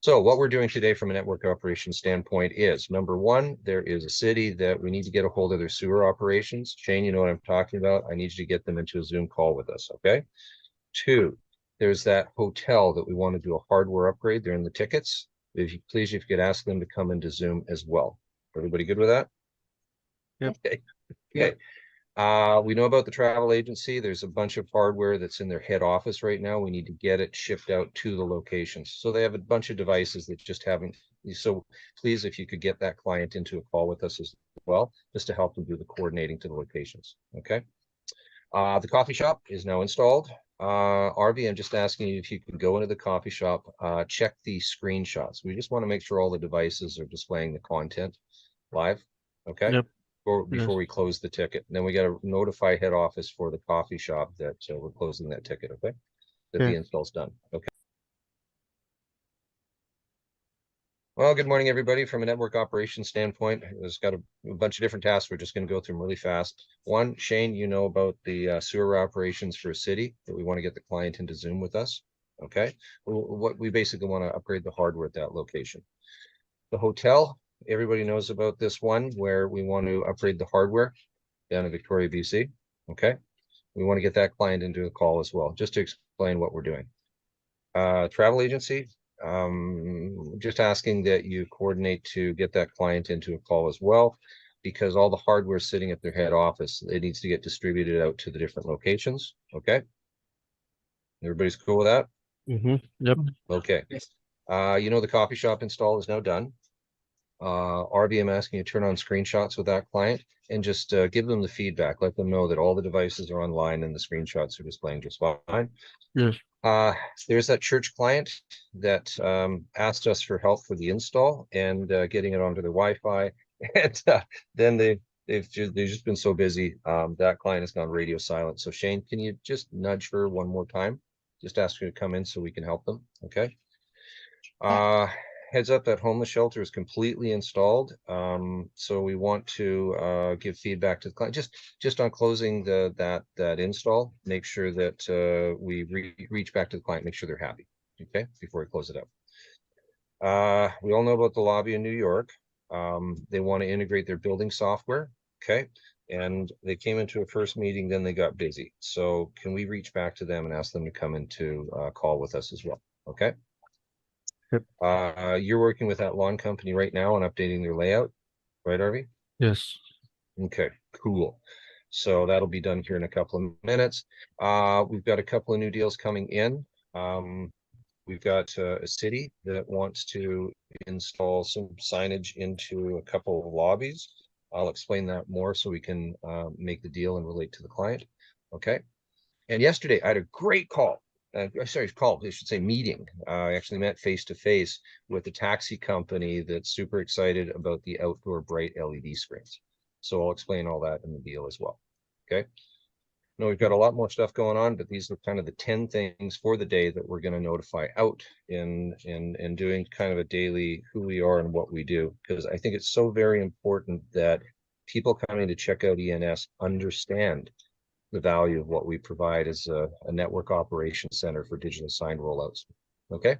So what we're doing today from a network operations standpoint is, number one, there is a city that we need to get a hold of their sewer operations. Shane, you know what I'm talking about. I need you to get them into a Zoom call with us, okay? Two, there's that hotel that we want to do a hardware upgrade. They're in the tickets. If you could ask them to come into Zoom as well. Everybody good with that? Yep. Okay. Okay. We know about the travel agency. There's a bunch of hardware that's in their head office right now. We need to get it shipped out to the locations. So they have a bunch of devices that just haven't. So please, if you could get that client into a call with us as well, just to help them do the coordinating to the locations. Okay. The coffee shop is now installed. RV, I'm just asking you if you can go into the coffee shop, check the screenshots. We just want to make sure all the devices are displaying the content live. Okay. Yep. Before we close the ticket. And then we got to notify head office for the coffee shop that we're closing that ticket, okay? That the install's done, okay? Well, good morning, everybody. From a network operations standpoint, it's got a bunch of different tasks. We're just going to go through them really fast. One, Shane, you know about the sewer operations for a city that we want to get the client into Zoom with us, okay? What we basically want to upgrade the hardware at that location. The hotel, everybody knows about this one where we want to upgrade the hardware down in Victoria, BC. Okay. We want to get that client into a call as well, just to explain what we're doing. Travel agency, just asking that you coordinate to get that client into a call as well, because all the hardware is sitting at their head office. It needs to get distributed out to the different locations. Okay. Everybody's cool with that? Yep. Okay. You know, the coffee shop install is now done. RV, I'm asking you to turn on screenshots with that client and just give them the feedback. Let them know that all the devices are online and the screenshots are displaying just fine. Yes. There's that church client that asked us for help for the install and getting it onto their Wi-Fi. And then they've just been so busy. That client has gone radio silent. So Shane, can you just nudge her one more time? Just ask her to come in so we can help them. Okay. Heads up, that homeless shelter is completely installed. So we want to give feedback to the client just on closing that install. Make sure that we reach back to the client, make sure they're happy. Okay, before we close it up. We all know about the lobby in New York. They want to integrate their building software. Okay. And they came into a first meeting, then they got busy. So can we reach back to them and ask them to come into a call with us as well? Okay. Yep. You're working with that lawn company right now on updating their layout, right, Arvi? Yes. Okay, cool. So that'll be done here in a couple of minutes. We've got a couple of new deals coming in. We've got a city that wants to install some signage into a couple of lobbies. I'll explain that more so we can make the deal and relate to the client. Okay. And yesterday I had a great call. I should say meeting. I actually met face to face with a taxi company that's super excited about the outdoor bright LED screens. So I'll explain all that in the deal as well. Okay. Now we've got a lot more stuff going on, but these are kind of the 10 things for the day that we're going to notify out in doing kind of a daily who we are and what we do, because I think it's so very important that people coming to check out ENS understand the value of what we provide as a network operations center for digital sign rollouts. Okay.